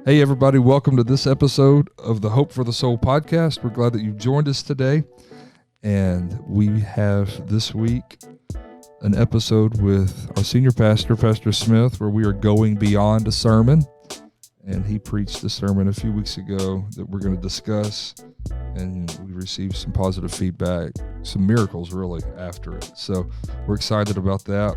Hey, everybody, welcome to this episode of the Hope for the Soul podcast. We're glad that you've joined us today. And we have this week an episode with our senior pastor, Pastor Smith, where we are going beyond a sermon. And he preached a sermon a few weeks ago that we're going to discuss. And we received some positive feedback, some miracles really after it. So we're excited about that.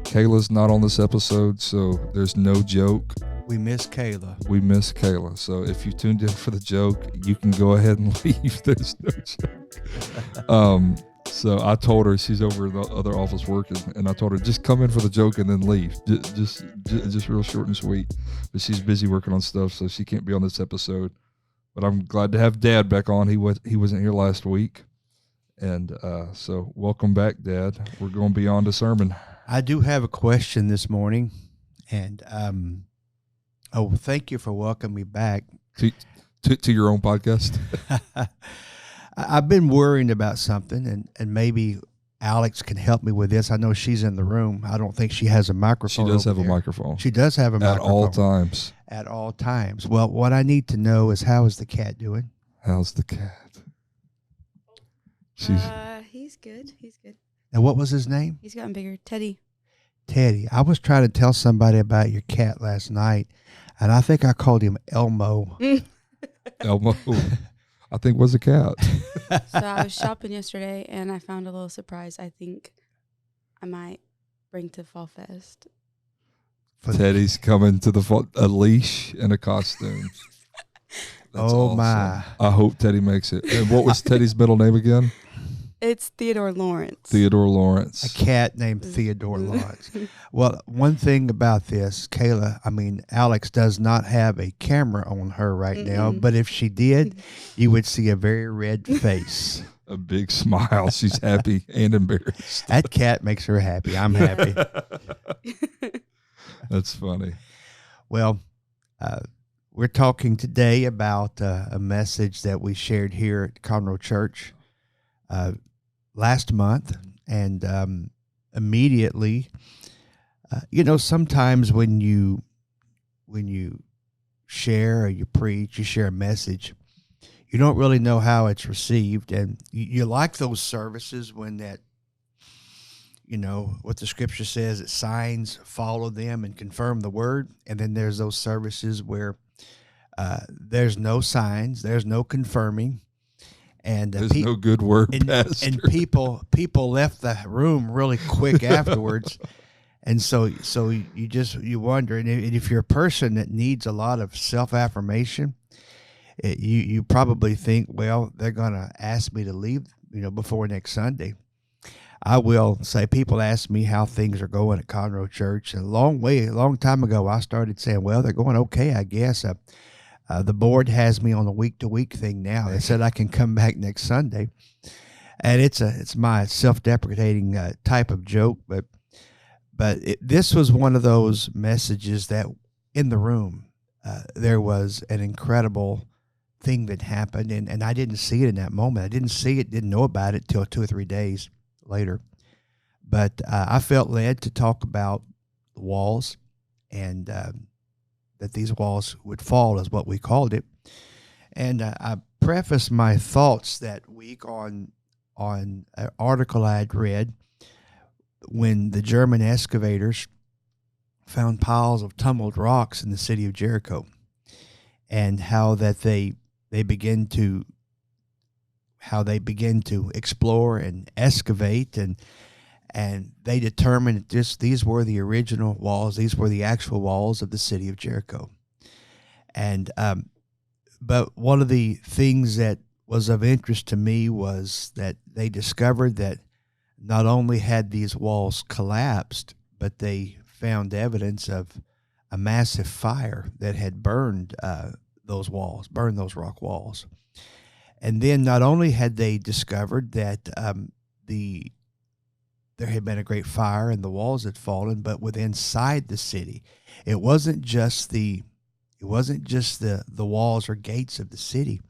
Kayla's not on this episode, so there's no joke. We miss Kayla. We miss Kayla. So if you tuned in for the joke, you can go ahead and leave. There's no joke. So I told her, she's over in the other office working, and I told her, just come in for the joke and then leave. Just real short and sweet. But she's busy working on stuff, so she can't be on this episode. But I'm glad to have Dad back on. He wasn't here last week. And so welcome back, Dad. We're going beyond a sermon. I do have a question this morning, and thank you for welcoming me back to your own podcast. I've been worrying about something, and maybe Alex can help me with this. I know she's in the room. I don't think she has a microphone. She does have there. a microphone. She does have a microphone. At all times. At all times. Well, what I need to know is, how is the cat doing? How's the cat? He's good. He's good. And what was his name? He's gotten bigger. Teddy. Teddy. I was trying to tell somebody about your cat last night, and I think I called him Elmo. Elmo, I think, was a cat. So I was shopping yesterday, and I found a little surprise I think I might bring to Fall Fest. Teddy's coming to a leash and a costume. That's oh, awesome. my. I hope Teddy makes it. And what was Teddy's middle name again? It's Theodore Lawrence. Theodore Lawrence. A cat named Theodore Lawrence. Well, one thing about this, Alex does not have a camera on her right now, but if she did, you would see a very red face. A big smile. She's happy and embarrassed. That cat makes her happy. I'm happy. That's funny. Well, we're talking today about a message that we shared here at Conroe Church last month, and immediately, sometimes when you share or you preach, you share a message, you don't really know how it's received, and you like those services when that, what the scripture says, that signs follow them and confirm the word, and then there's those services where there's no signs, there's no confirming. And there's no good word, Pastor. And people left the room really quick afterwards, and so you wonder, and if you're a person that needs a lot of self-affirmation, you probably think, well, they're gonna ask me to leave, before next Sunday. I will say, people ask me how things are going at Conroe Church, and a long time ago, I started saying, well, they're going okay, I guess. The board has me on a week-to-week thing now. They said I can come back next Sunday, and it's my self-deprecating type of joke. But this was one of those messages that in the room there was an incredible thing that happened, and I didn't see it in that moment. I didn't see it, didn't know about it till 2 or 3 days later. But I felt led to talk about the walls, and that these walls would fall is what we called it. And I prefaced my thoughts that week on an article I had read when the German excavators found piles of tumbled rocks in the city of Jericho, and how that they begin to explore and excavate, and they determined that these were the original walls. These were the actual walls of the city of Jericho. And but one of the things that was of interest to me was that they discovered that not only had these walls collapsed, but they found evidence of a massive fire that had burned those rock walls. And then not only had they discovered that there had been a great fire and the walls had fallen, but within inside the city, it wasn't just the walls or gates of the city,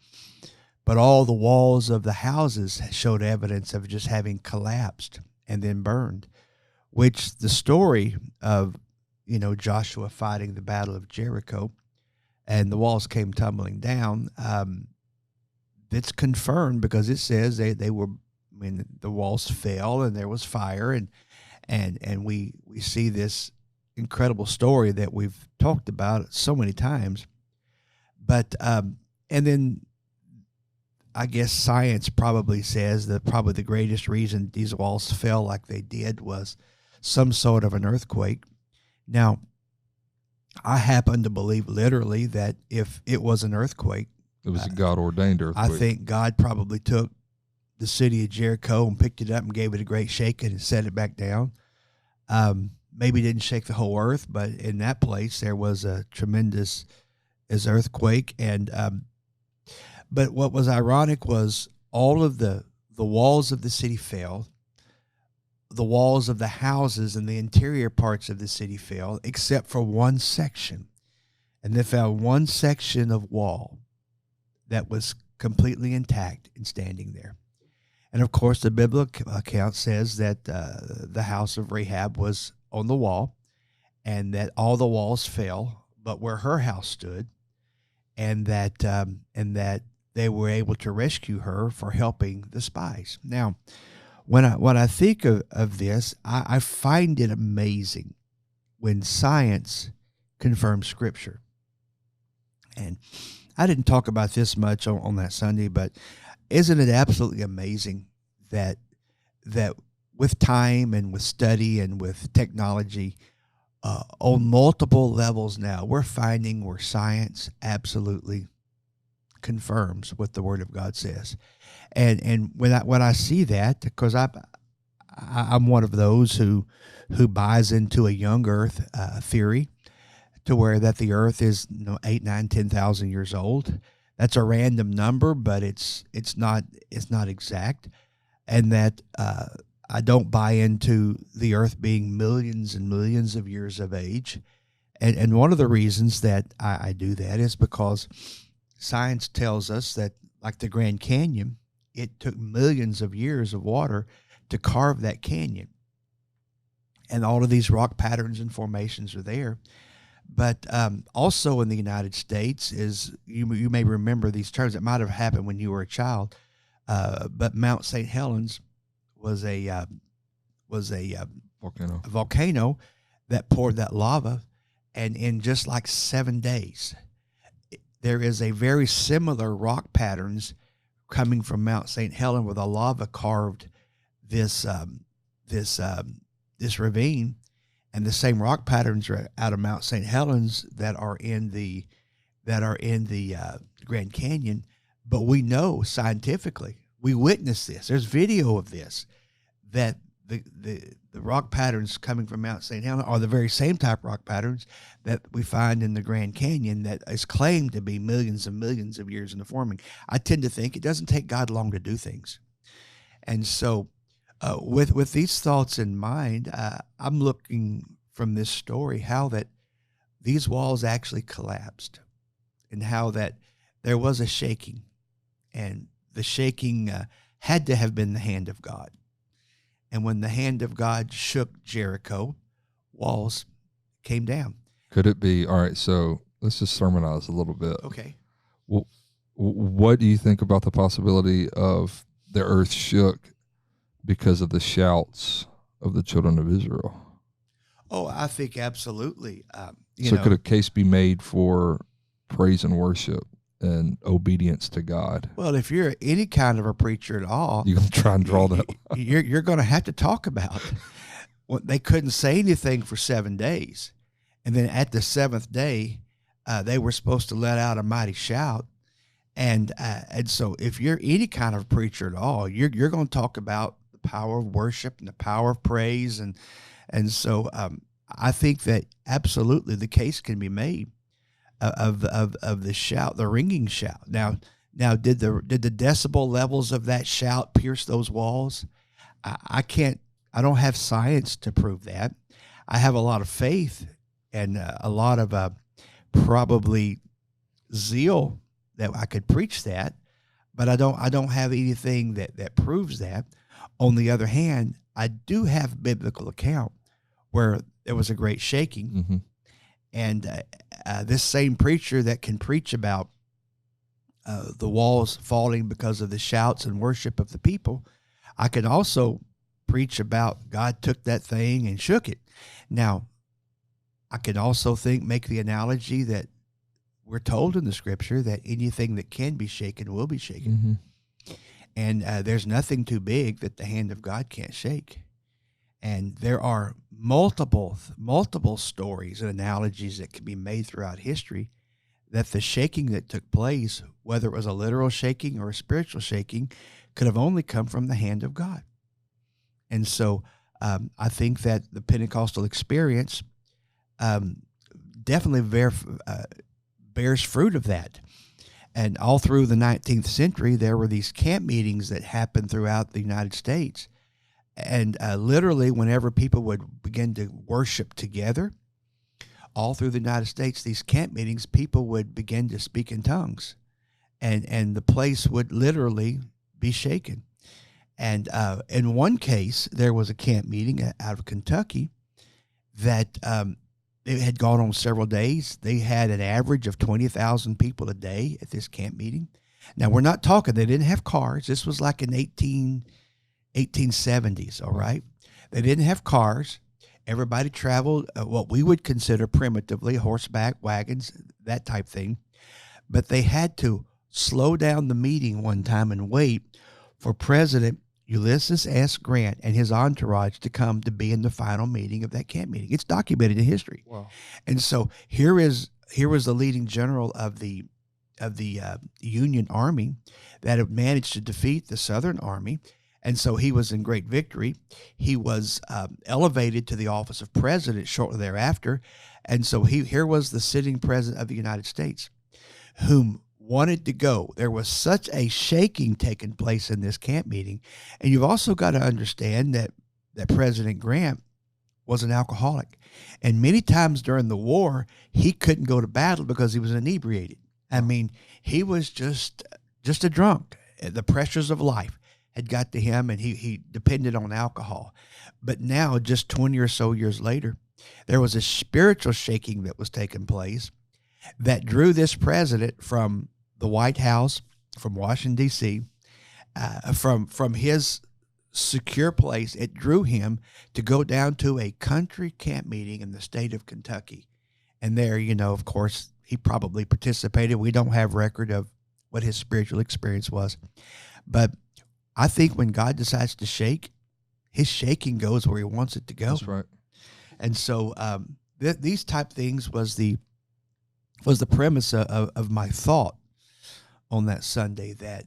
but all the walls of the houses showed evidence of just having collapsed and then burned, which the story of, Joshua fighting the battle of Jericho and the walls came tumbling down. It's confirmed because it says they were. I mean, the walls fell and there was fire, and we see this incredible story that we've talked about so many times. But and then I guess science probably says that probably the greatest reason these walls fell like they did was some sort of an earthquake. Now, I happen to believe literally that if it was an earthquake, it was a God-ordained earthquake. I think God probably took the city of Jericho and picked it up and gave it a great shaking and set it back down. Maybe didn't shake the whole earth, but in that place there was a tremendous earthquake. And but what was ironic was all of the walls of the city fell. The walls of the houses and the interior parts of the city fell, except for one section. And they found one section of wall that was completely intact and standing there. And of course, the biblical account says that the house of Rahab was on the wall, and that all the walls fell, but where her house stood, and that they were able to rescue her for helping the spies. Now, when I think of this, I find it amazing when science confirms Scripture. And I didn't talk about this much on that Sunday, but isn't it absolutely amazing that with time and with study and with technology, on multiple levels now, we're finding where science absolutely confirms what the Word of God says. And when I see that, because I'm one of those who buys into a young Earth theory, to where that the Earth is 8, 9, 10,000 years old. That's a random number, but it's not exact, and that I don't buy into the Earth being millions and millions of years of age. And one of the reasons that I do that is because science tells us that, like the Grand Canyon, it took millions of years of water to carve that canyon. And all of these rock patterns and formations are there. But also in the United States is, you may remember these terms. It might have happened when you were a child, but Mount St. Helens was a volcano that poured that lava, and in just like 7 days, there is a very similar rock patterns coming from Mount St. Helens, where the lava carved this ravine, and the same rock patterns are out of Mount St. Helens that are in the Grand Canyon. But we know scientifically, we witnessed this. There's video of this, that the rock patterns coming from Mount St. Helens are the very same type rock patterns that we find in the Grand Canyon that is claimed to be millions and millions of years in the forming. I tend to think it doesn't take God long to do things. And so with these thoughts in mind, I'm looking from this story how that these walls actually collapsed, and how that there was a shaking, and the shaking had to have been the hand of God. And when the hand of God shook Jericho, walls came down. Could it be, all right, so let's just sermonize a little bit. Okay. Well, what do you think about the possibility of the earth shook because of the shouts of the children of Israel? Oh, I think absolutely. Could a case be made for praise and worship and obedience to God? Well, if you're any kind of a preacher at all, you can try and draw that. You're going to have to talk about. Well, they couldn't say anything for 7 days, and then at the seventh day, they were supposed to let out a mighty shout. And so, if you're any kind of preacher at all, you're going to talk about the power of worship and the power of praise, and so I think that absolutely the case can be made of the shout, the ringing shout. Now, did the decibel levels of that shout pierce those walls? I can't. I don't have science to prove that. I have a lot of faith and a lot of probably zeal that I could preach that, but I don't have anything that proves that. On the other hand, I do have biblical account where there was a great shaking, mm-hmm. and this same preacher that can preach about the walls falling because of the shouts and worship of the people, I can also preach about God took that thing and shook it. Now, I can also make the analogy that we're told in the scripture that anything that can be shaken will be shaken. Mm-hmm. And there's nothing too big that the hand of God can't shake. And there are multiple stories and analogies that can be made throughout history that the shaking that took place, whether it was a literal shaking or a spiritual shaking, could have only come from the hand of God. And so I think that the Pentecostal experience definitely bears fruit of that. And all through the 19th century, there were these camp meetings that happened throughout the United States. And literally, whenever people would begin to worship together, all through the United States, these camp meetings, people would begin to speak in tongues. And the place would literally be shaken. And in one case, there was a camp meeting out of Kentucky that it had gone on several days. They had an average of 20,000 people a day at this camp meeting. Now, we're not talking, they didn't have cars. This was like in 1870s, all right? They didn't have cars. Everybody traveled what we would consider primitively, horseback, wagons, that type thing. But they had to slow down the meeting one time and wait for President Ulysses S. Grant and his entourage to come to be in the final meeting of that camp meeting. It's documented in history. Wow. And so here was the leading general of the Union Army that had managed to defeat the Southern Army. And so he was in great victory. He was elevated to the office of president shortly thereafter. And so here was the sitting president of the United States, whom wanted to go. There was such a shaking taking place in this camp meeting. And you've also got to understand that President Grant was an alcoholic. And many times during the war, he couldn't go to battle because he was inebriated. I mean, he was just a drunk. The pressures of life had got to him, and he depended on alcohol. But now, just 20 or so years later, there was a spiritual shaking that was taking place that drew this president from the White House, from Washington, D.C., from his secure place. It drew him to go down to a country camp meeting in the state of Kentucky. And there, of course, he probably participated. We don't have record of what his spiritual experience was. But I think when God decides to shake, his shaking goes where he wants it to go. That's right. And so these type things was the premise of my thought on that Sunday, that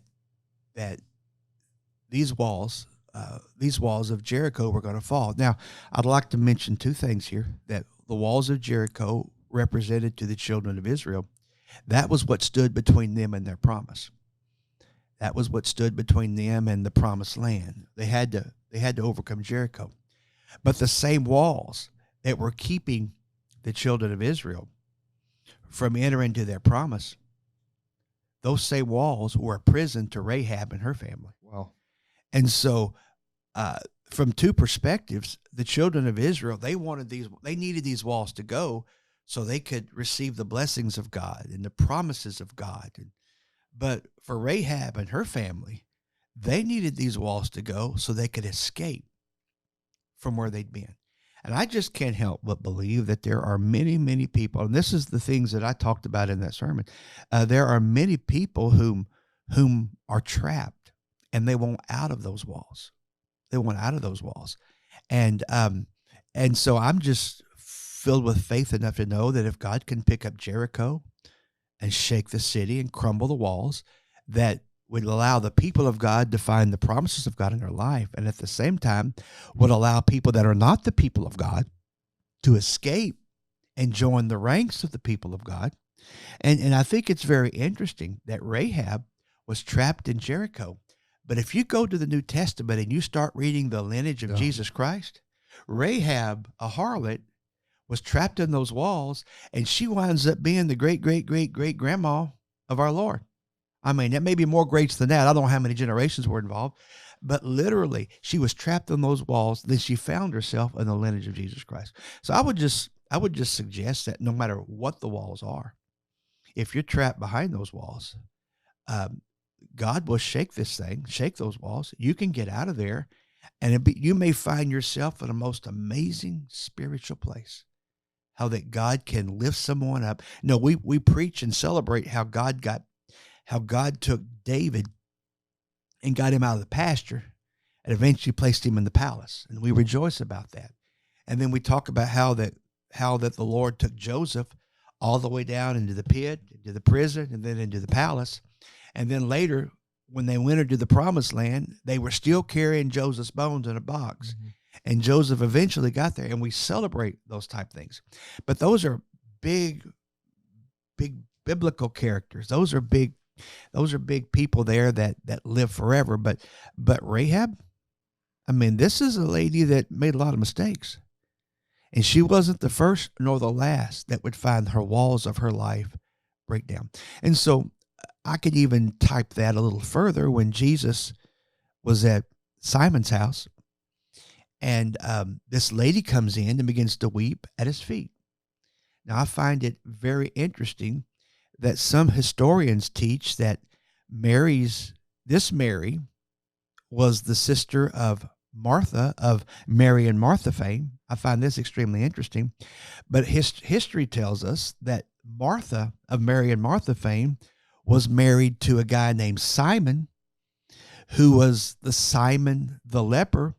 these walls of Jericho were going to fall. Now, I'd like to mention two things here, that the walls of Jericho represented to the children of Israel. That was what stood between them and their promise. That was what stood between them and the promised land. They had to overcome Jericho. But the same walls that were keeping the children of Israel from entering into their promise, those same walls were a prison to Rahab and her family. Wow. And so from two perspectives, the children of Israel, they needed these walls to go so they could receive the blessings of God and the promises of God. But for Rahab and her family, they needed these walls to go so they could escape from where they'd been. And I just can't help but believe that there are many, many people, and this is the things that I talked about in that sermon. There are many people whom are trapped, and they want out of those walls. They want out of those walls. And so I'm just filled with faith enough to know that if God can pick up Jericho and shake the city and crumble the walls, that would allow the people of God to find the promises of God in their life, and at the same time would allow people that are not the people of God to escape and join the ranks of the people of God. And I think it's very interesting that Rahab was trapped in Jericho. But if you go to the New Testament and you start reading the lineage of Jesus Christ, Rahab, a harlot, was trapped in those walls, and she winds up being the great-great-great-great-grandma of our Lord. I mean, that may be more greats than that. I don't know how many generations were involved, but literally she was trapped in those walls. Then she found herself in the lineage of Jesus Christ. So I would just I would just suggest that no matter what the walls are, if you're trapped behind those walls, um, God will shake this thing, shake those walls. You can get out of there, and you may find yourself in a most amazing spiritual place. How that God can lift someone up. No, we preach and celebrate how God took David and got him out of the pasture and eventually placed him in the palace, and we rejoice about that. And then we talk about how that the Lord took Joseph all the way down into the pit, into the prison, and then into the palace. And then later, when they went into the promised land, they were still carrying Joseph's bones in a box. Mm-hmm. And Joseph eventually got there, and we celebrate those type things. But those are big biblical characters. Those are big people there that live forever. But Rahab, I mean, this is a lady that made a lot of mistakes. And she wasn't the first nor the last that would find her walls of her life break down. And so I could even type that a little further when Jesus was at Simon's house, and this lady comes in and begins to weep at his feet. Now, I find it very interesting that some historians teach that this Mary was the sister of Martha, of Mary and Martha fame. I find this extremely interesting. But history tells us that Martha of Mary and Martha fame was married to a guy named Simon, who was the Simon the leper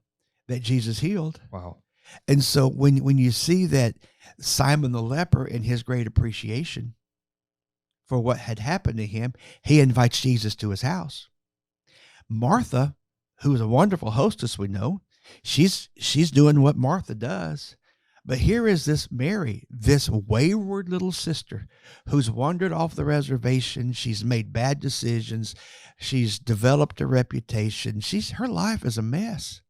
that Jesus healed. Wow. And so when you see that Simon the leper, in his great appreciation for what had happened to him, he invites Jesus to his house. Martha, who is a wonderful hostess, we know, she's doing what Martha does. But here is this Mary, this wayward little sister who's wandered off the reservation. She's made bad decisions. She's developed a reputation. Her life is a mess.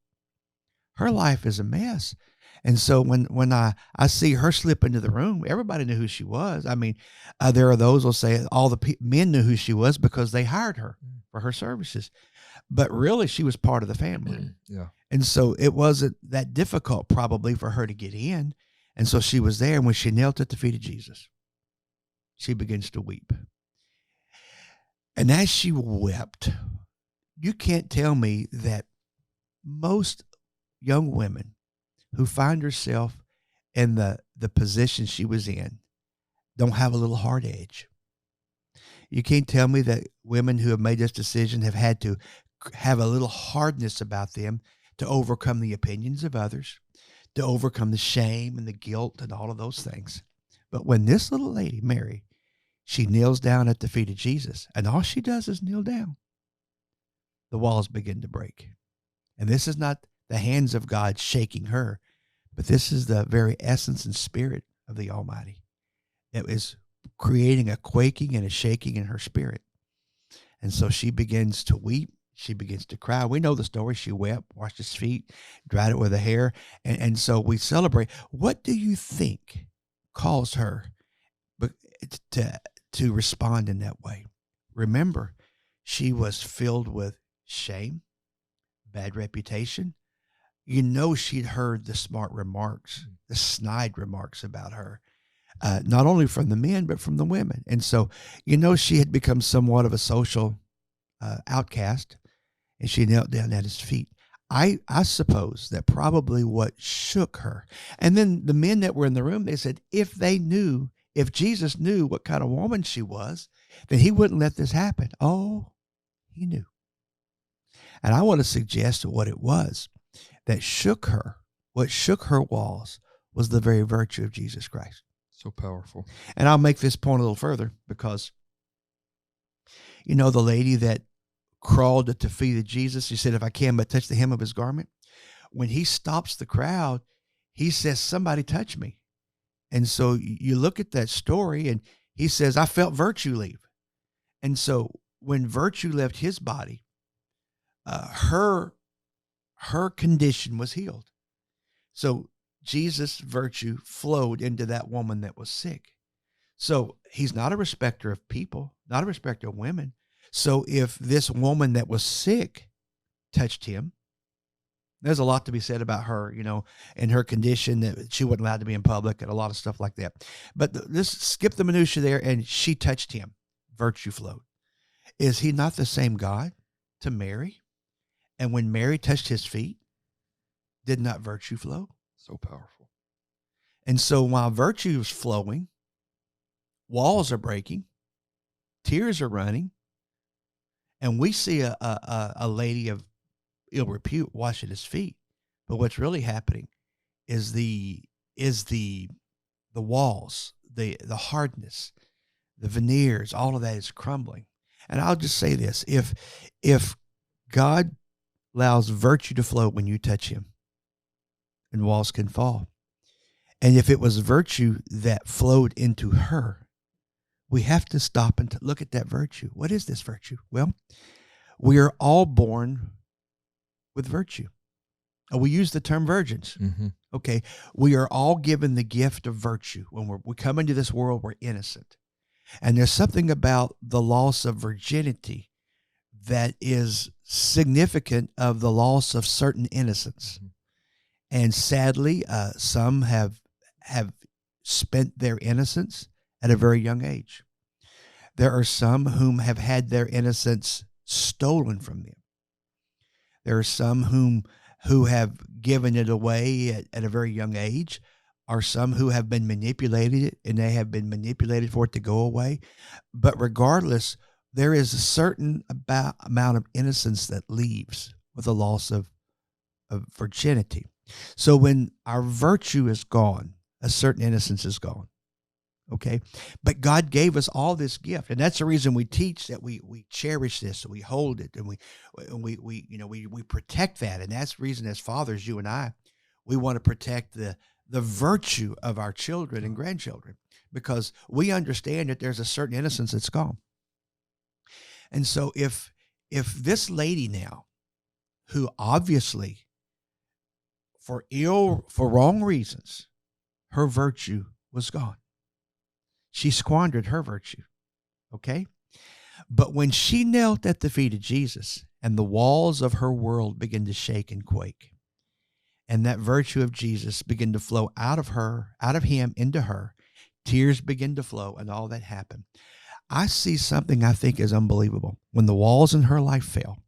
Her life is a mess. And so when I see her slip into the room, everybody knew who she was. I mean, there are those who'll say all the men knew who she was because they hired her for her services. But really, she was part of the family. Yeah. And so it wasn't that difficult probably for her to get in. And so she was there. And when she knelt at the feet of Jesus, she begins to weep. And as she wept, you can't tell me that most young women who find herself in the position she was in don't have a little hard edge. You can't tell me that women who have made this decision have had to have a little hardness about them to overcome the opinions of others, to overcome the shame and the guilt and all of those things. But when this little lady, Mary, she kneels down at the feet of Jesus, and all she does is kneel down, the walls begin to break. And this is not the hands of God shaking her, but this is the very essence and spirit of the Almighty. It is creating a quaking and a shaking in her spirit. And so she begins to weep. She begins to cry. We know the story. She wept, washed his feet, dried it with her hair. And so we celebrate. What do you think caused her to respond in that way? Remember, she was filled with shame, bad reputation. You know, she'd heard the smart remarks, the snide remarks about her, not only from the men, but from the women. And so, you know, she had become somewhat of a social outcast, and she knelt down at his feet. I suppose that probably what shook her. And then the men that were in the room, they said, if Jesus knew what kind of woman she was, then he wouldn't let this happen. Oh, he knew. And I want to suggest what it was that shook her. What shook her walls was the very virtue of Jesus Christ. So powerful. And I'll make this point a little further because, you know, the lady that crawled at the feet of Jesus, she said, if I can but touch the hem of his garment. When he stops the crowd, he says, somebody touch me. And so you look at that story and he says, I felt virtue leave. And so when virtue left his body, her condition was healed. So Jesus' virtue flowed into that woman that was sick. So he's not a respecter of people, not a respecter of women. So if this woman that was sick touched him, There's a lot to be said about her, and her condition that she wasn't allowed to be in public and a lot of stuff like that. But let's skip the minutia there. And she touched him. Virtue flowed. Is he not the same God to Mary? And when Mary touched his feet, did not virtue flow? So powerful. And so while virtue is flowing, walls are breaking, tears are running, and we see a lady of ill repute washing his feet. But what's really happening is the walls, the hardness, the veneers, all of that is crumbling. And I'll just say this: if God allows virtue to flow when you touch him, and walls can fall. And if it was virtue that flowed into her, we have to stop and look at that virtue. What is this virtue? Well, we are all born with virtue. We use the term virgins. Mm-hmm. Okay. We are all given the gift of virtue. When we come into this world, we're innocent. And there's something about the loss of virginity that is significant of the loss of certain innocence. Mm-hmm. And sadly, some have spent their innocence at a very young age. There are some whom have had their innocence stolen from them. There are some who have given it away at a very young age, or some who have been manipulated, and they have been manipulated for it to go away. But regardless, there is a certain amount of innocence that leaves with the loss of virginity. So when our virtue is gone, a certain innocence is gone. Okay. But God gave us all this gift. And that's the reason we teach that we cherish this, and we hold it, and we protect that. And that's the reason, as fathers, you and I, we want to protect the virtue of our children and grandchildren, because we understand that there's a certain innocence that's gone. And so if this lady now, who obviously for wrong reasons, her virtue was gone. She squandered her virtue, okay? But when she knelt at the feet of Jesus, and the walls of her world began to shake and quake, and that virtue of Jesus began to flow out of him into her, tears began to flow, and all that happened. I see something I think is unbelievable. When the walls in her life fell,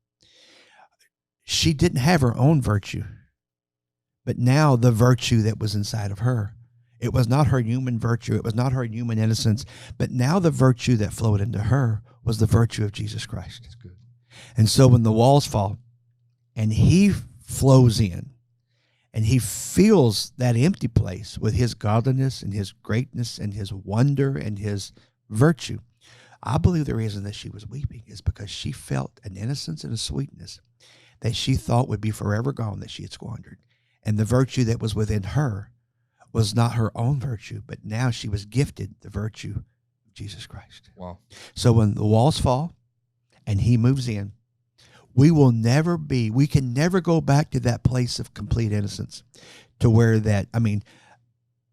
she didn't have her own virtue, but now the virtue that was inside of her, it was not her human virtue, it was not her human innocence, but now the virtue that flowed into her was the virtue of Jesus Christ. That's good. And so when the walls fall and he flows in and he fills that empty place with his godliness and his greatness and his wonder and his virtue, I believe the reason that she was weeping is because she felt an innocence and a sweetness that she thought would be forever gone, that she had squandered. And the virtue that was within her was not her own virtue, but now she was gifted the virtue of Jesus Christ. Wow. So when the walls fall and he moves in, we can never go back to that place of complete innocence, to where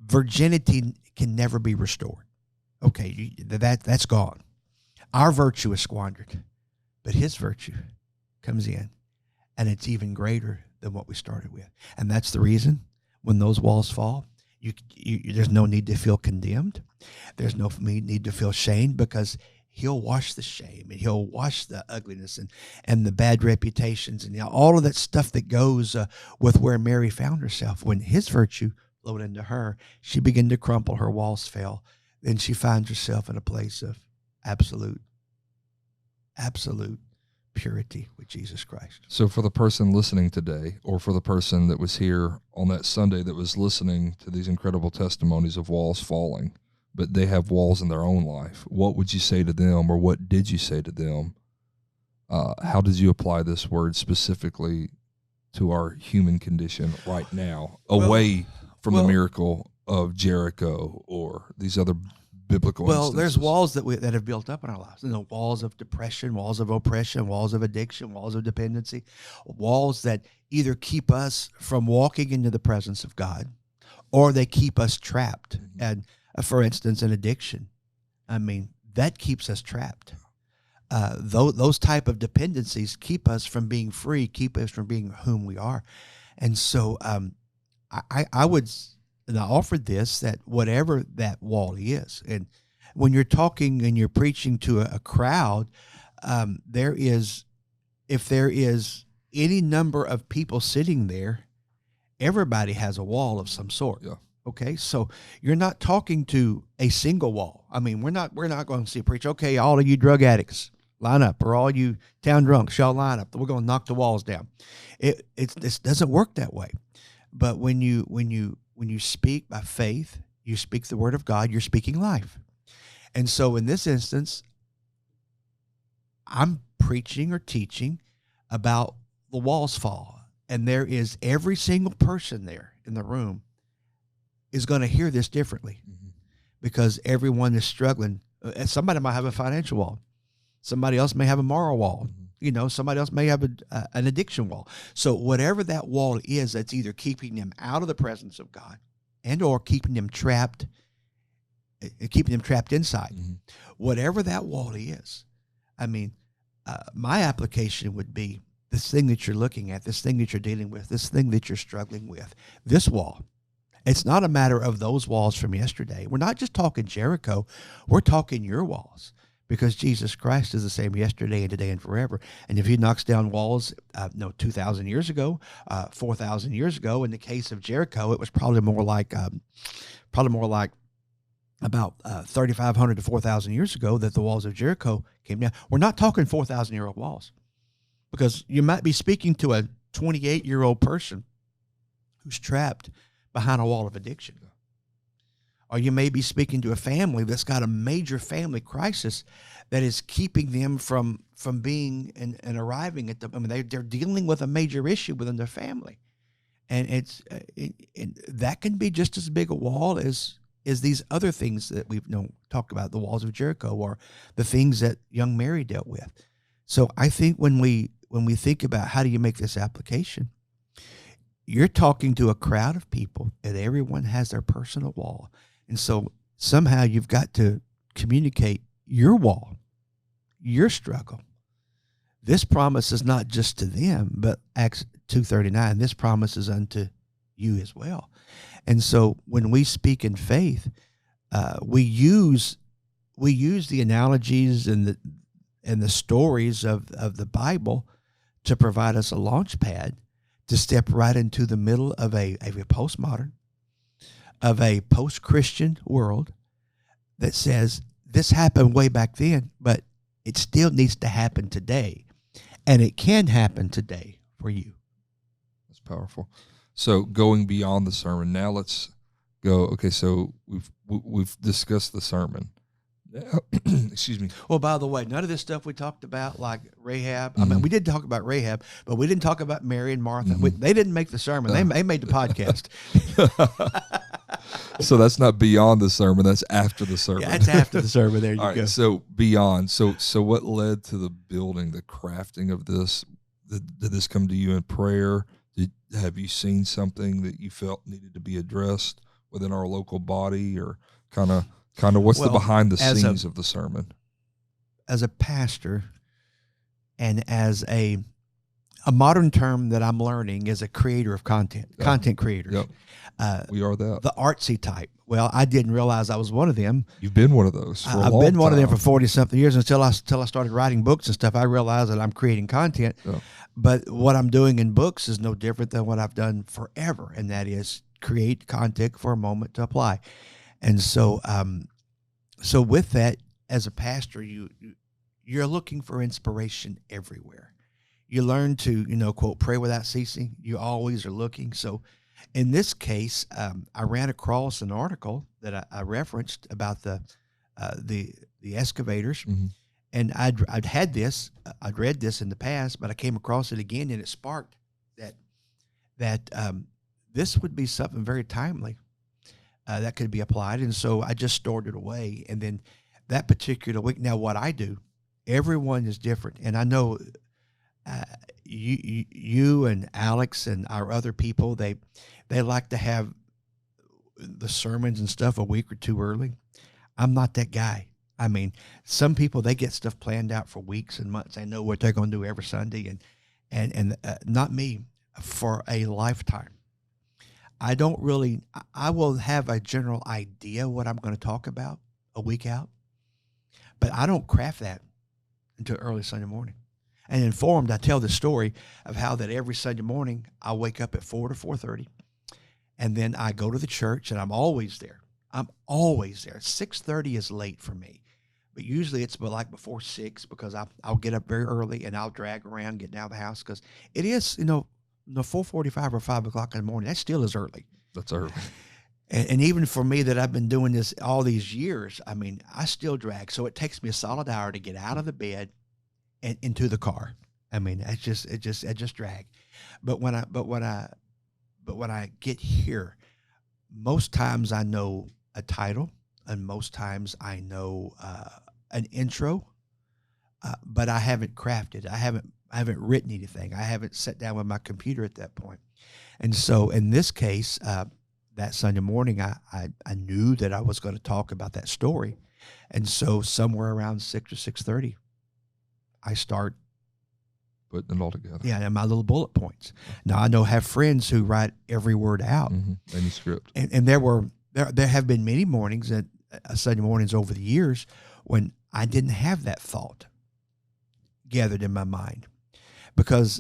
virginity can never be restored. Okay, that's gone. Our virtue is squandered, but his virtue comes in, and it's even greater than what we started with. And that's the reason when those walls fall, there's no need to feel condemned. There's no need to feel shamed, because he'll wash the shame, and he'll wash the ugliness and the bad reputations and all of that stuff that goes with where Mary found herself. When his virtue flowed into her, she began to crumple. Her walls fell. Then she finds herself in a place of absolute purity with Jesus Christ. So for the person listening today, or for the person that was here on that Sunday that was listening to these incredible testimonies of walls falling, but they have walls in their own life, what would you say to them, or what did you say to them? How did you apply this word specifically to our human condition right now, away from the miracle of Jericho or these other biblical instances? There's walls that have built up in our lives. Walls of depression, walls of oppression, walls of addiction, walls of dependency, walls that either keep us from walking into the presence of God, or they keep us trapped. Mm-hmm. And for instance, an addiction, that keeps us trapped. Those type of dependencies keep us from being free, keep us from being whom we are. And so I would, and I offered this, that whatever that wall is, and when you're talking and you're preaching to a crowd, if there is any number of people sitting there, everybody has a wall of some sort. Yeah. Okay, so you're not talking to a single wall. I mean, we're not going to see a preach. Okay, all of you drug addicts, line up, or all you town drunks, y'all line up. We're going to knock the walls down. It doesn't work that way. But when you speak by faith, you speak the word of God. You're speaking life. And so in this instance, I'm preaching or teaching about the walls fall, and there is every single person there in the room is going to hear this differently, because everyone is struggling. Somebody might have a financial wall. Somebody else may have a moral wall. Somebody else may have an addiction wall. So whatever that wall is, that's either keeping them out of the presence of God and or keeping them trapped inside. Whatever that wall is, I mean, my application would be this thing that you're looking at, this thing that you're dealing with, this thing that you're struggling with, this wall. It's not a matter of those walls from yesterday. We're not just talking Jericho. We're talking your walls, because Jesus Christ is the same yesterday and today and forever. And if he knocks down walls, 2,000 years ago, 4,000 years ago, in the case of Jericho, it was probably more like about 3,500 to 4,000 years ago that the walls of Jericho came down. We're not talking 4,000-year-old walls, because you might be speaking to a 28-year-old person who's trapped behind a wall of addiction. Or you may be speaking to a family that's got a major family crisis that is keeping them from being and arriving at they're dealing with a major issue within their family. And that can be just as big a wall as these other things that we've talked about, the walls of Jericho, or the things that young Mary dealt with. So I think when we think about how do you make this application, you're talking to a crowd of people, and everyone has their personal wall. And so somehow you've got to communicate your wall, your struggle. This promise is not just to them, but Acts 2:39, this promise is unto you as well. And so when we speak in faith, we use the analogies and the stories of the Bible to provide us a launch pad to step right into the middle of a postmodern, of a post-Christian world that says this happened way back then, but it still needs to happen today. And it can happen today for you. That's powerful. So going beyond the sermon, now let's go. Okay, so we've discussed the sermon. Excuse me. Well, by the way, none of this stuff we talked about, like Rahab. I mean, we did talk about Rahab, but we didn't talk about Mary and Martha. They didn't make the sermon. They made the podcast. So that's not beyond the sermon. That's after the sermon. Yeah, that's after the sermon. There you All go. right, so beyond. So what led to the building, the crafting of this? Did this come to you in prayer? Have you seen something that you felt needed to be addressed within our local body, or kind of what's the behind the scenes of the sermon? As a pastor, and as a modern term that I'm learning is a creator of content, content creators. Yep. We are that. The artsy type. Well, I didn't realize I was one of them. You've been one of those. I've been one of them for 40-something years until I started writing books and stuff. I realized that I'm creating content. Yeah. But what I'm doing in books is no different than what I've done forever, and that is create content for a moment to apply. And so, so with that, as a pastor, you're looking for inspiration everywhere. You learn to, quote, pray without ceasing. You always are looking. So in this case, I ran across an article that I referenced about the excavators. Mm-hmm. And I'd read this in the past, but I came across it again, and it sparked that this would be something very timely that could be applied. And so I just stored it away. And then that particular week, now what I do, everyone is different. And I know you and Alex and our other people, they like to have the sermons and stuff a week or two early. I'm not that guy. I mean, some people, they get stuff planned out for weeks and months. They know what they're going to do every Sunday, and not me. for a lifetime. I don't really, I will have a general idea what I'm going to talk about a week out, but I don't craft that until early Sunday morning. And informed, I tell the story of how that every Sunday morning I wake up at 4 to 4:30, and then I go to the church, and I'm always there. I'm always there. 6:30 is late for me, but usually it's like before 6 because I'll get up very early and I'll drag around getting out of the house because it is, the 4:45 or 5 o'clock in the morning. That still is early. That's early. And even for me that I've been doing this all these years, I mean, I still drag. So it takes me a solid hour to get out of the bed and into the car. I mean, it just drag. But when I get here, most times I know a title, and most times I know an intro, but I haven't crafted. I haven't written anything. I haven't sat down with my computer at that point. And so in this case, that Sunday morning, I knew that I was going to talk about that story. And so somewhere around 6 or 6:30, I start putting it all together. Yeah, and my little bullet points. Now I have friends who write every word out. Any script. And there have been many mornings Sunday mornings over the years when I didn't have that thought gathered in my mind, because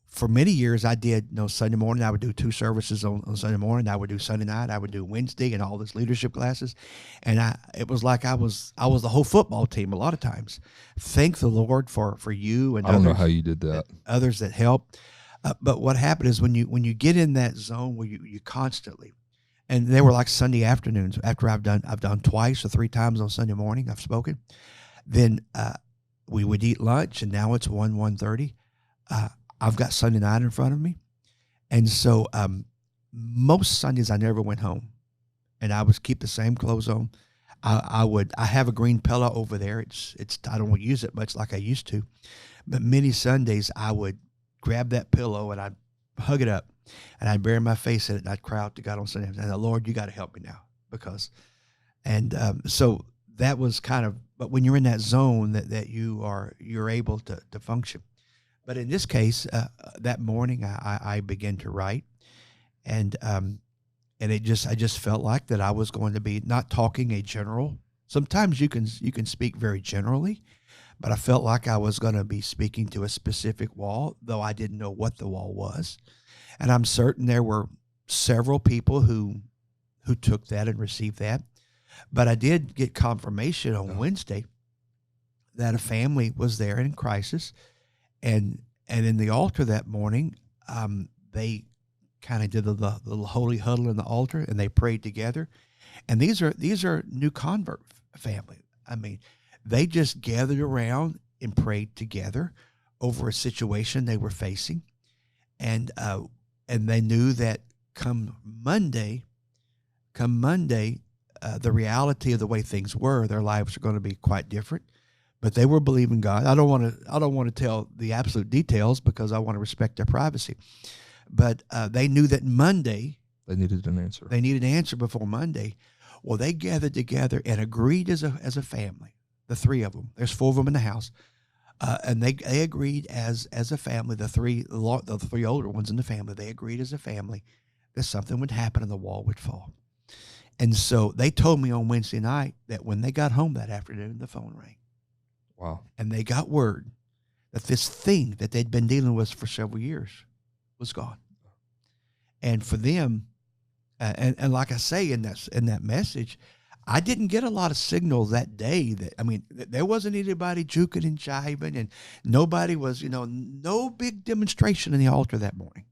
for many years I did, Sunday morning I would do 2 services on Sunday morning. I would do Sunday night. I would do Wednesday and all this leadership classes. And it was like I was the whole football team a lot of times. Thank the Lord for you and I don't know how you did that. Others that helped. But what happened is when you get in that zone where you constantly, and they were like Sunday afternoons after I've done twice or 3 times on Sunday morning I've spoken, then we would eat lunch, and now it's 1:30. I've got Sunday night in front of me. And so most Sundays I never went home, and I would keep the same clothes on. I have a green pillow over there. It's I don't use it much like I used to, but many Sundays I would grab that pillow and I'd hug it up and I'd bury my face in it and I'd cry out to God on Sunday and say, Lord, you got to help me now so that was kind of, but when you're in that zone that you're able to function. But in this case, that morning I began to write, and I just felt like that I was going to be not talking a general. Sometimes you can speak very generally, but I felt like I was going to be speaking to a specific wall, though I didn't know what the wall was. And I'm certain there were several people who took that and received that. But I did get confirmation on Wednesday that a family was there in crisis. And in the altar that morning, they kind of did the little holy huddle in the altar, and they prayed together. And these are new convert family. I mean, they just gathered around and prayed together over a situation they were facing, and they knew that come Monday, the reality of the way things were, their lives are going to be quite different. But they were believing God. I don't want to tell the absolute details because I want to respect their privacy. But they knew that Monday they needed an answer. They needed an answer before Monday. Well, they gathered together and agreed as a family. The 3 of them. There's 4 of them in the house, and they agreed as a family. The three older ones in the family. They agreed as a family that something would happen and the wall would fall. And so they told me on Wednesday night that when they got home that afternoon, the phone rang. Wow. And they got word that this thing that they'd been dealing with for several years was gone. And for them, and like I say in that message, I didn't get a lot of signals that day there wasn't anybody juking and jiving, and nobody was, no big demonstration in the altar that morning.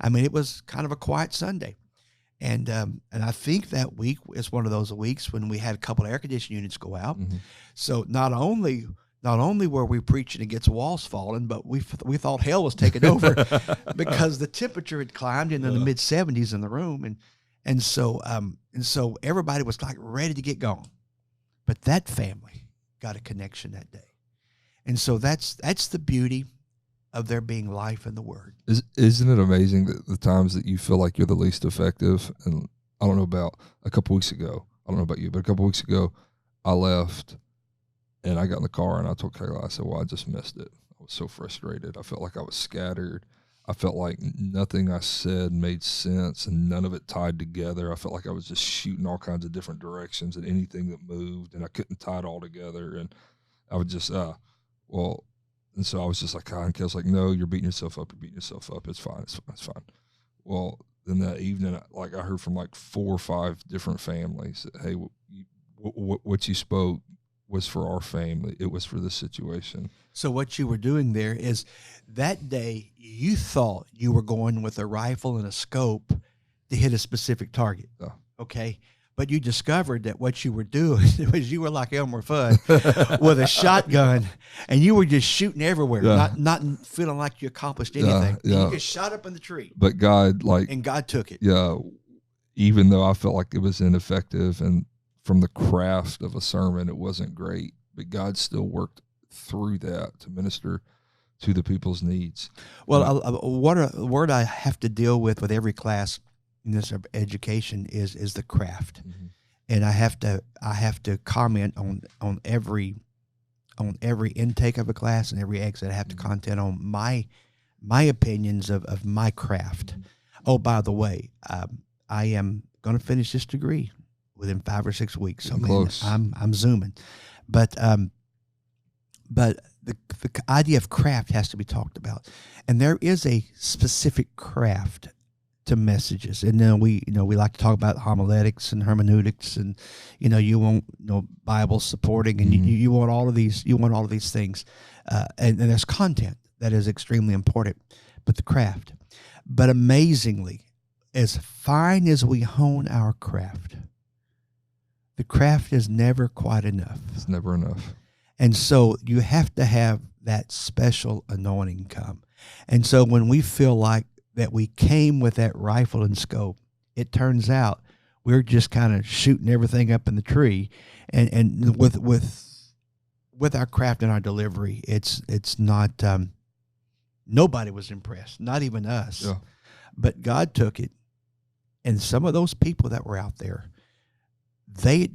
I mean, it was kind of a quiet Sunday. And I think that week is one of those weeks when we had a couple of air conditioning units go out. Mm-hmm. So not only were we preaching against walls falling, but we thought hell was taking over because the temperature had climbed into the mid 70s in the room, and so everybody was like ready to get going. But that family got a connection that day, and so that's the beauty of there being life in the Word. Isn't it amazing that the times that you feel like you're the least effective? And I don't know about a couple weeks ago. I don't know about you, but a couple weeks ago, I left and I got in the car and I told Kayla, I said, well, I just missed it. I was so frustrated. I felt like I was scattered. I felt like nothing I said made sense and none of it tied together. I felt like I was just shooting all kinds of different directions at anything that moved, and I couldn't tie it all together. And I would just, and so I was just like, and Kel's like, no, you're beating yourself up. You're beating yourself up. It's fine. It's fine. It's fine. Well, then that evening, I heard from like 4 or 5 different families that, hey, what you spoke was for our family. It was for this situation. So what you were doing there is that day you thought you were going with a rifle and a scope to hit a specific target. Yeah. Okay. But you discovered that what you were doing was you were like Elmer Fudd with a shotgun, and you were just shooting everywhere, not feeling like you accomplished anything. Yeah. You just shot up in the tree. But God, and God took it. Yeah, even though I felt like it was ineffective, and from the craft of a sermon, it wasn't great, but God still worked through that to minister to the people's needs. Well, a word I have to deal with every class in this education is the craft, and I have to comment on every intake of a class and every exit. I have to comment on my opinions of my craft. Oh, by the way, I am going to finish this degree within 5 or 6 weeks. So close. I'm zooming, but the idea of craft has to be talked about, and there is a specific craft to messages. And then we like to talk about homiletics and hermeneutics, and you want Bible supporting, and you want all of these things, and there's content that is extremely important, but the craft. But amazingly, as fine as we hone our craft, the craft is never quite enough. It's never enough. And so you have to have that special anointing come. And so when we feel like that we came with that rifle and scope, it turns out we're just kind of shooting everything up in the tree. And with our craft and our delivery, it's not, nobody was impressed, not even us. Yeah. But God took it, and some of those people that were out there, they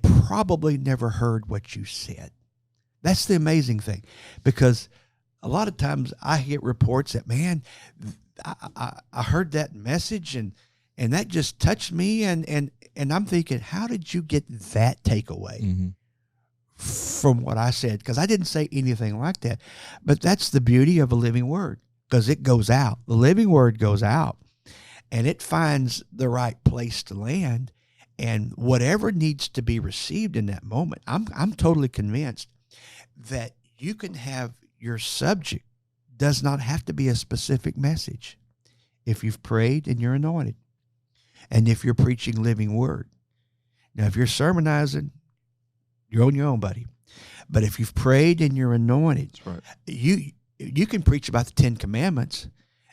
probably never heard what you said. That's the amazing thing, because a lot of times I get reports that, man, I heard that message and that just touched me, and I'm thinking, how did you get that takeaway from what I said? Because I didn't say anything like that. But that's the beauty of a living word, because it goes out. The living word goes out, and it finds the right place to land, and whatever needs to be received in that moment. I'm totally convinced that you can have your subject does not have to be a specific message if you've prayed and you're anointed, and if you're preaching living word. Now, if you're sermonizing, you're on your own, buddy. But if you've prayed and you're anointed, That's right. you can preach about the 10 Commandments,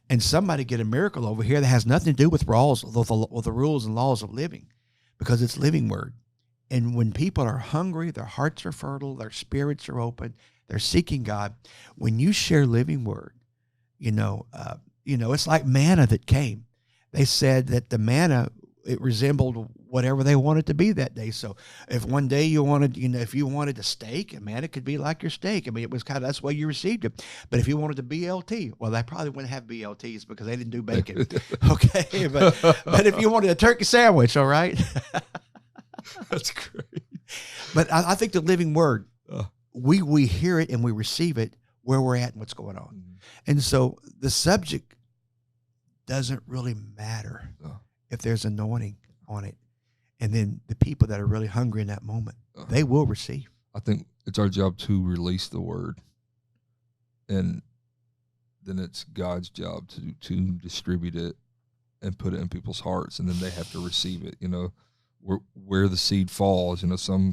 and somebody get a miracle over here that has nothing to do with the rules and laws of living, because it's living word. And when people are hungry, their hearts are fertile, their spirits are open, they're seeking God. When you share living word, it's like manna that came. They said that the manna, it resembled whatever they wanted to be that day. So if one day you wanted, if you wanted a steak, manna could be like your steak. I mean, it was kind of, that's the way you received it. But if you wanted a BLT, well, they probably wouldn't have BLTs because they didn't do bacon. Okay. But if you wanted a turkey sandwich, all right. That's great. But I think the living word, we hear it and we receive it where we're at and what's going on. And so the subject doesn't really matter if there's anointing on it. And then the people that are really hungry in that moment, they will receive. I think it's our job to release the word, and then it's God's job to distribute it and put it in people's hearts, and then they have to receive it. Where the seed falls, some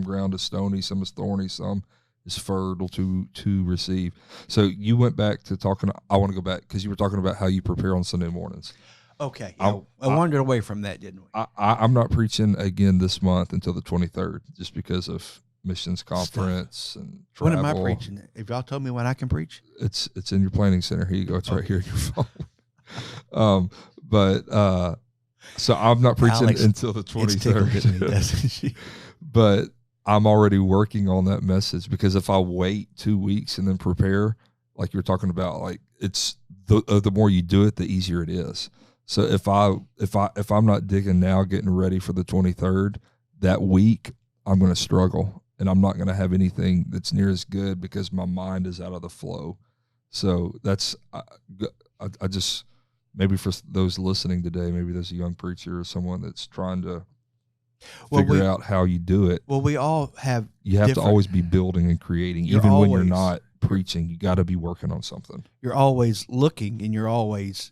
ground is stony, some is thorny, some is fertile to receive. So you went back to talking. I want to go back because you were talking about how you prepare on Sunday mornings. Okay, I wandered away from that, didn't we? I'm not preaching again this month until the 23rd, just because of missions conference and travel. When am I preaching? If y'all told me when I can preach, it's in your planning center. Here you go. It's right here in your phone. So I'm not preaching Alex, until the 23rd. Doesn't she? But I'm already working on that message, because if I wait 2 weeks and then prepare, like you were talking about, like it's the more you do it, the easier it is. So if I'm not digging now, getting ready for the 23rd, that week I'm going to struggle, and I'm not going to have anything that's near as good because my mind is out of the flow. So that's I just, maybe for those listening today, maybe there's a young preacher or someone that's trying to figure out how you do it. Well, we all have. You have to always be building and creating, even when you're not preaching. You got to be working on something. You're always looking, and you're always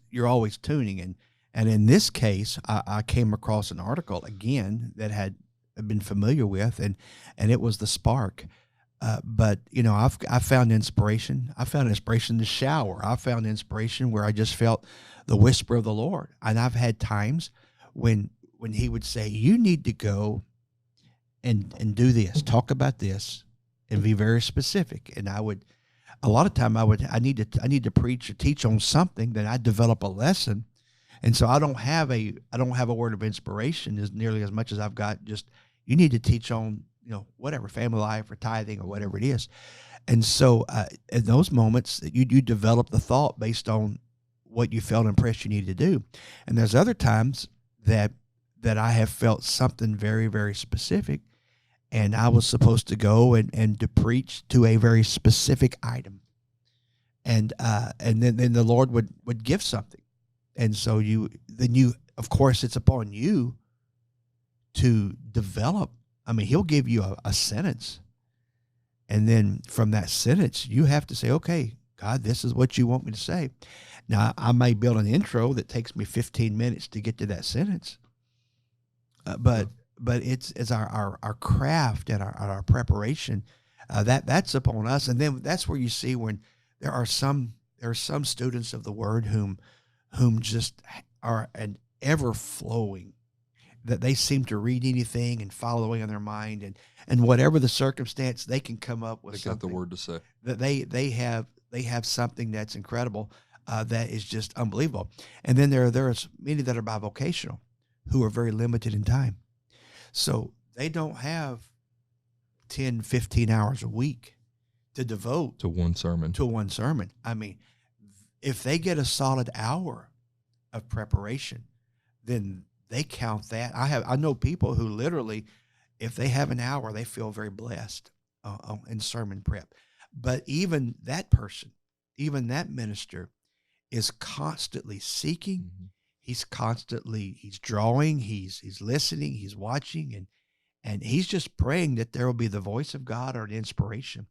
tuning. And in this case, I came across an article again that had been familiar with, and it was the spark. But I found inspiration. I found inspiration in the shower. I found inspiration where I just felt the whisper of the Lord. And I've had times when He would say, "You need to go and do this, talk about this, and be very specific." And I would, a lot of time, I need to preach or teach on something. Then I develop a lesson, and so I don't have a word of inspiration as nearly as much as I've got just, you need to teach on whatever, family life or tithing or whatever it is. And so in those moments, you develop the thought based on what you felt impressed you needed to do. And there's other times that I have felt something very, very specific, and I was supposed to go and to preach to a very specific item. And then the Lord would give something. And so you, of course, it's upon you to develop. I mean, He'll give you a sentence, and then from that sentence, you have to say, "Okay, God, this is what you want me to say." Now, I may build an intro that takes me 15 minutes to get to that sentence, but it's our craft and our preparation that's upon us. And then that's where you see when there are some students of the Word whom just are an ever flowing, that they seem to read anything and following in their mind, and whatever the circumstance, they can come up with something. They got the word to say. That they have something that's incredible, that is just unbelievable. And then there are many that are bivocational, who are very limited in time. So they don't have 10, 15 hours a week to devote to one sermon. I mean, if they get a solid hour of preparation, then they count that. I know people who literally, if they have an hour, they feel very blessed in sermon prep. But even that person, even that minister, is constantly seeking. Mm-hmm. He's drawing, he's listening, he's watching, and he's just praying that there will be the voice of God or an inspiration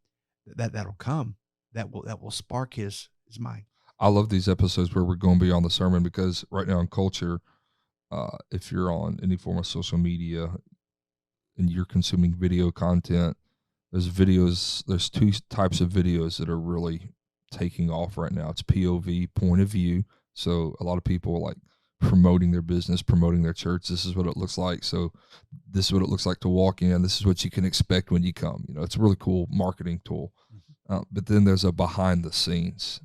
that'll come, that will spark his mind. I love these episodes where we're going beyond the sermon, because right now in culture, if you're on any form of social media and you're consuming video content, there's two types of videos that are really taking off right now. It's POV, point of view. So a lot of people like promoting their business, promoting their church. This is what it looks like. So this is what it looks like to walk in. This is what you can expect when you come. It's a really cool marketing tool. But then there's a behind the scenes.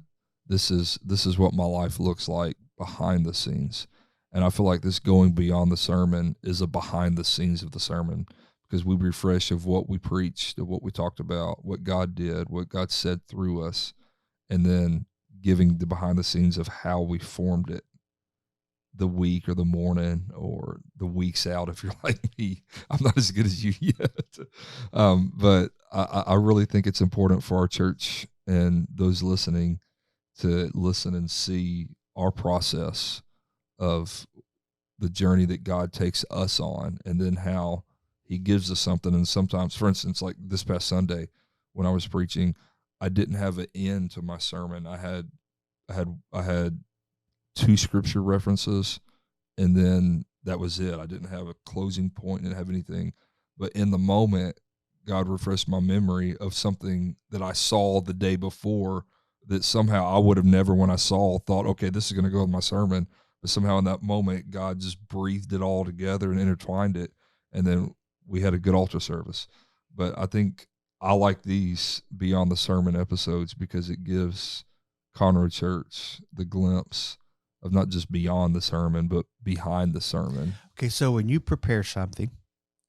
This is what my life looks like behind the scenes. And I feel like this going beyond the sermon is a behind the scenes of the sermon, because we refresh of what we preached, of what we talked about, what God did, what God said through us, and then giving the behind the scenes of how we formed it the week or the morning or the weeks out. If you're like me, I'm not as good as you yet. But I really think it's important for our church and those listening to listen and see our process of the journey that God takes us on, and then how he gives us something. And sometimes, for instance, like this past Sunday when I was preaching, I didn't have an end to my sermon. I had 2 scripture references, and then that was it. I didn't have a closing point, didn't have anything. But in the moment, God refreshed my memory of something that I saw the day before that somehow I would have never, when I saw, thought, okay, this is going to go with my sermon. But somehow in that moment, God just breathed it all together and intertwined it. And then we had a good altar service. But I think I like these beyond the sermon episodes because it gives Conroe Church the glimpse of not just beyond the sermon, but behind the sermon. Okay, so when you prepare something,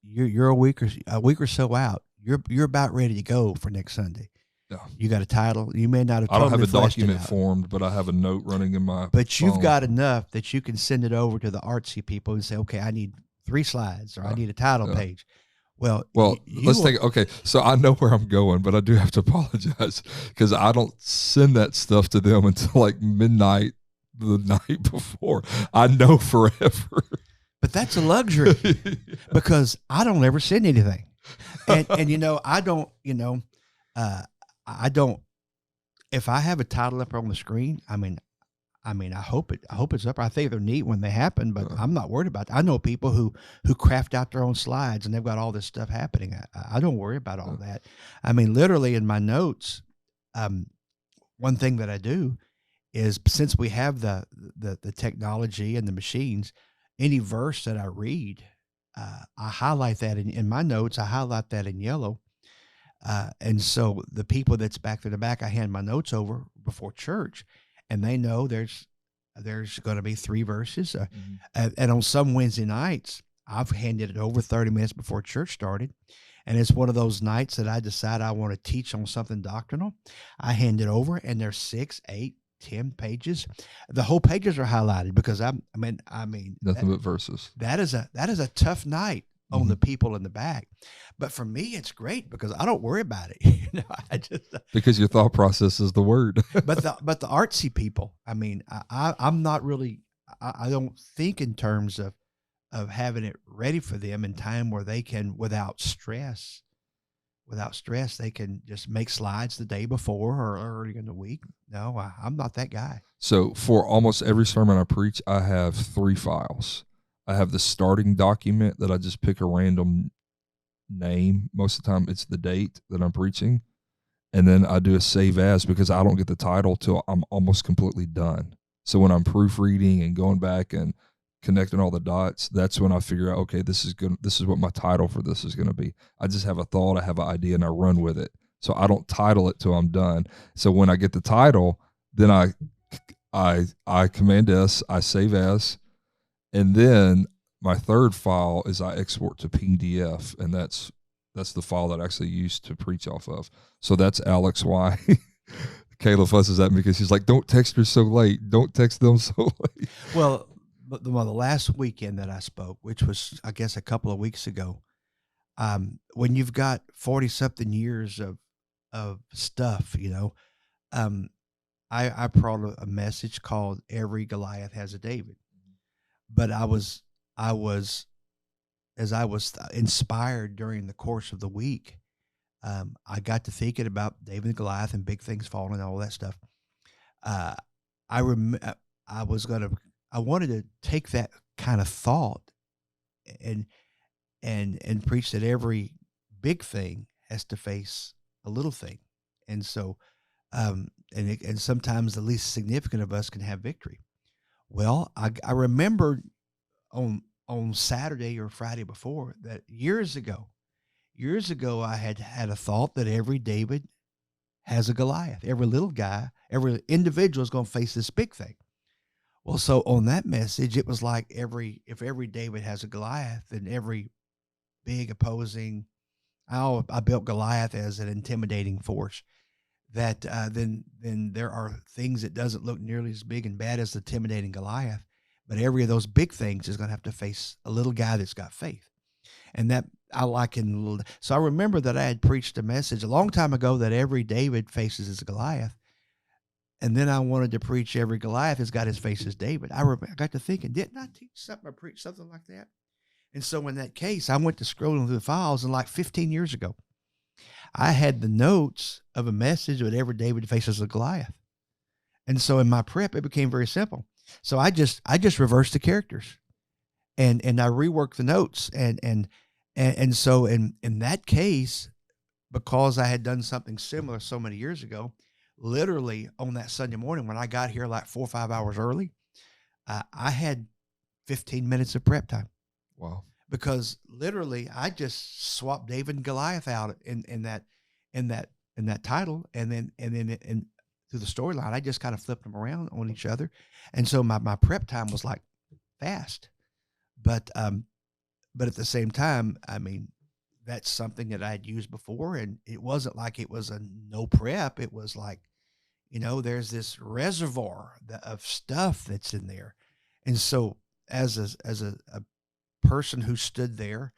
you're a week or so out. You're about ready to go for next Sunday. Yeah. You got a title. You may not have I don't totally have a fleshed it document out, formed, but I have a note running in my but you've phone. got enough that you can send it over to the artsy people and say, okay, I need 3 slides or I need a title page. Well, let's take okay. So I know where I'm going, but I do have to apologize because I don't send that stuff to them until like midnight the night before. I know forever. But that's a luxury because I don't ever send anything. And I don't, I don't, if I have a title up on the screen, I hope it's up. I think they're neat when they happen, but I'm not worried about that. I know people who craft out their own slides and they've got all this stuff happening. I don't worry about all that. I mean, literally in my notes, one thing that I do is, since we have the technology and the machines, any verse that I read, I highlight that in my notes. I highlight that in yellow. And so the people that's back to the back, I hand my notes over before church, and they know there's going to be 3 verses. And on some Wednesday nights, I've handed it over 30 minutes before church started. And it's one of those nights that I decide I want to teach on something doctrinal. I hand it over, and there's 6, 8, 10 pages. The whole pages are highlighted because I mean, nothing but verses. That is a tough night on the people in the back. But for me, it's great because I don't worry about it. I just because your thought process is the word. but the artsy people, I mean, I'm not really. I don't think in terms of having it ready for them in time where they can, without stress, they can just make slides the day before or early in the week. No, I'm not that guy. So for almost every sermon I preach, I have 3 files. I have the starting document that I just pick a random name. Most of the time it's the date that I'm preaching. And then I do a save as, because I don't get the title till I'm almost completely done. So when I'm proofreading and going back and connecting all the dots, that's when I figure out, okay, this is good. This is what my title for this is going to be. I just have a thought, I have an idea, and I run with it. So I don't title it till I'm done. So when I get the title, then I Command S, I save as, and then my 3rd file is I export to PDF, and that's the file that I actually use to preach off of. So that's Alex why Kayla fusses at me because she's like, don't text her so late. Don't text them so late. Well, the last weekend that I spoke, which was, I guess, a couple of weeks ago, when you've got 40-something years of stuff, I brought a message called "Every Goliath Has a David," but as I was inspired during the course of the week, I got to thinking about David and Goliath and big things falling and all that stuff. I wanted to take that kind of thought and preach that every big thing has to face a little thing. And so, and sometimes the least significant of us can have victory. Well, I remember on Saturday or Friday before that years ago, I had a thought that every David has a Goliath. Every little guy, every individual is going to face this big thing. Well, so on that message, it was like if every David has a Goliath, then every big opposing, I built Goliath as an intimidating force. That then there are things that doesn't look nearly as big and bad as the intimidating Goliath, but every of those big things is going to have to face a little guy that's got faith. And that I liken. So I remember that I had preached a message a long time ago that every David faces his Goliath. And then I wanted to preach every Goliath has got his face as David. I got to thinking, didn't I teach something or preach something like that? And so in that case, I went to scrolling through the files, and like 15 years ago, I had the notes of a message that every David faces a Goliath. And so in my prep, it became very simple. So I just reversed the characters and I reworked the notes. And so in that case, because I had done something similar so many years ago, literally on that Sunday morning when I got here like 4 or 5 hours early, I had 15 minutes of prep time. Wow. Because literally I just swapped David and Goliath out in that title. And then through the storyline, I just kind of flipped them around on each other. And so my prep time was like fast, but at the same time, I mean, that's something that I had used before, and it wasn't like it was a no prep. It was like, there's this reservoir of stuff that's in there. And so as a person who stood there,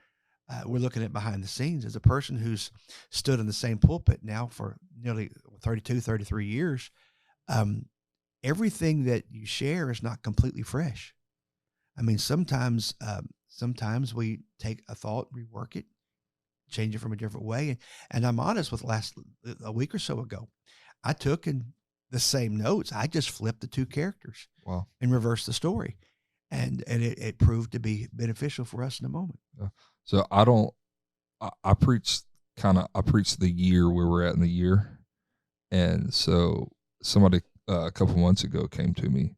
we're looking at behind the scenes, as a person who's stood in the same pulpit now for nearly 32, 33 years. um, Everything that you share is not completely fresh. I mean, sometimes we take a thought, rework it, change it from a different way. And I'm honest, with a week or so ago, I took in the same notes. I just flipped the two characters Wow. and reversed the story. And it proved to be beneficial for us in the moment. Yeah. So I preached the year where we're at in the year. And so somebody a couple months ago came to me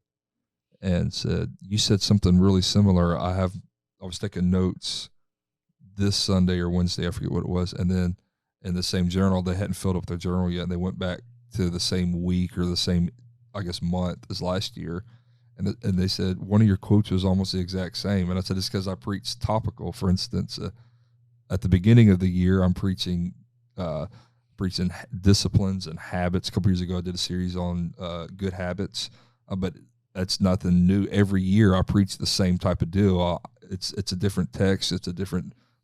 and said, "You said something really similar. I was taking notes this Sunday or Wednesday, I forget what it was." And then in the same journal, they hadn't filled up their journal yet. And they went back to the same week or the same, I guess, month as last year. And they said, "One of your quotes was almost the exact same." And I said, "It's because I preached topical." For instance, at the beginning of the year, I'm preaching disciplines and habits. A couple years ago, I did a series on good habits, but that's nothing new. Every year, I preach the same type of deal. It's a different text.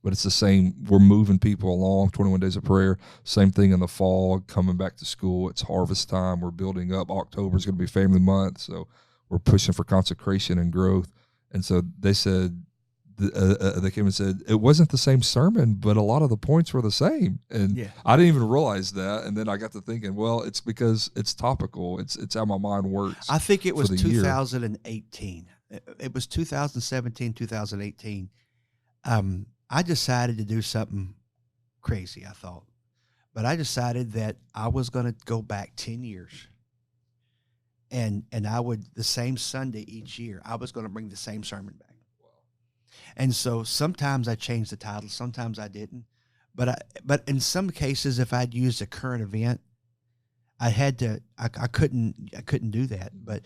But it's the same. We're moving people along. 21 days of prayer. Same thing in the fall. Coming back to school. It's harvest time. We're building up. October is going to be family month, so we're pushing for consecration and growth. And so they said, they came and said, it wasn't the same sermon, but a lot of the points were the same. And Yeah. I didn't even realize that. And then I got to thinking, well, it's because it's topical. It's how my mind works. I think it was for the year. 2018. It was 2017, 2018. I decided to do something crazy, I thought. But I decided that I was going to go back 10 years. And I would, the same Sunday each year, I was going to bring the same sermon back. And so sometimes I changed the title, sometimes I didn't. But in some cases, if I'd used a current event, I couldn't do that. But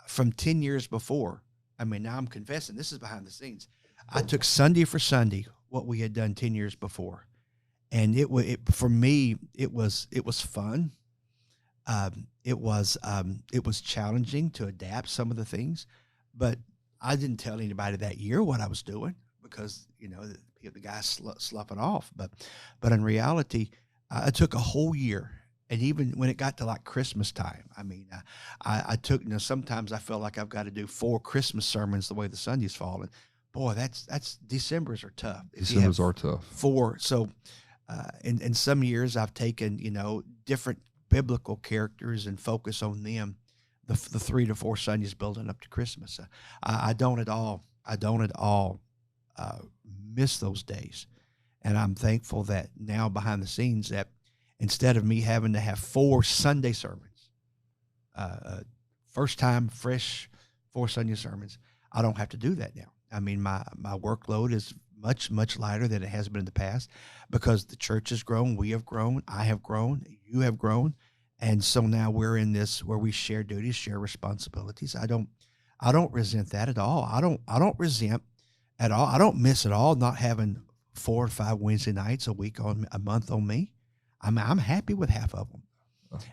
from 10 years before, I mean, now I'm confessing, this is behind the scenes. I took Sunday for Sunday what we had done 10 years before. And for me, it was fun. It was challenging to adapt some of the things, but I didn't tell anybody that year what I was doing because, the guy's sloughing off. But in reality, I took a whole year. And even when it got to like Christmas time, I mean, I took, sometimes I feel like I've got to do 4 Christmas sermons the way the Sundays fall. And boy, that's Decembers are tough. Decembers are tough. 4. So in some years I've taken, different biblical characters and focus on them. The 3 to 4 Sundays building up to Christmas. I don't at all miss those days. And I'm thankful that now behind the scenes that instead of me having to have 4 Sunday sermons, first time fresh 4 Sunday sermons, I don't have to do that now. I mean, my workload is much, much lighter than it has been in the past because the church has grown, we have grown, I have grown, you have grown. And so now we're in this where we share duties, share responsibilities. I don't resent that at all. I don't resent at all. I don't miss at all not having 4 or 5 Wednesday nights a month on me. I'm happy with half of them.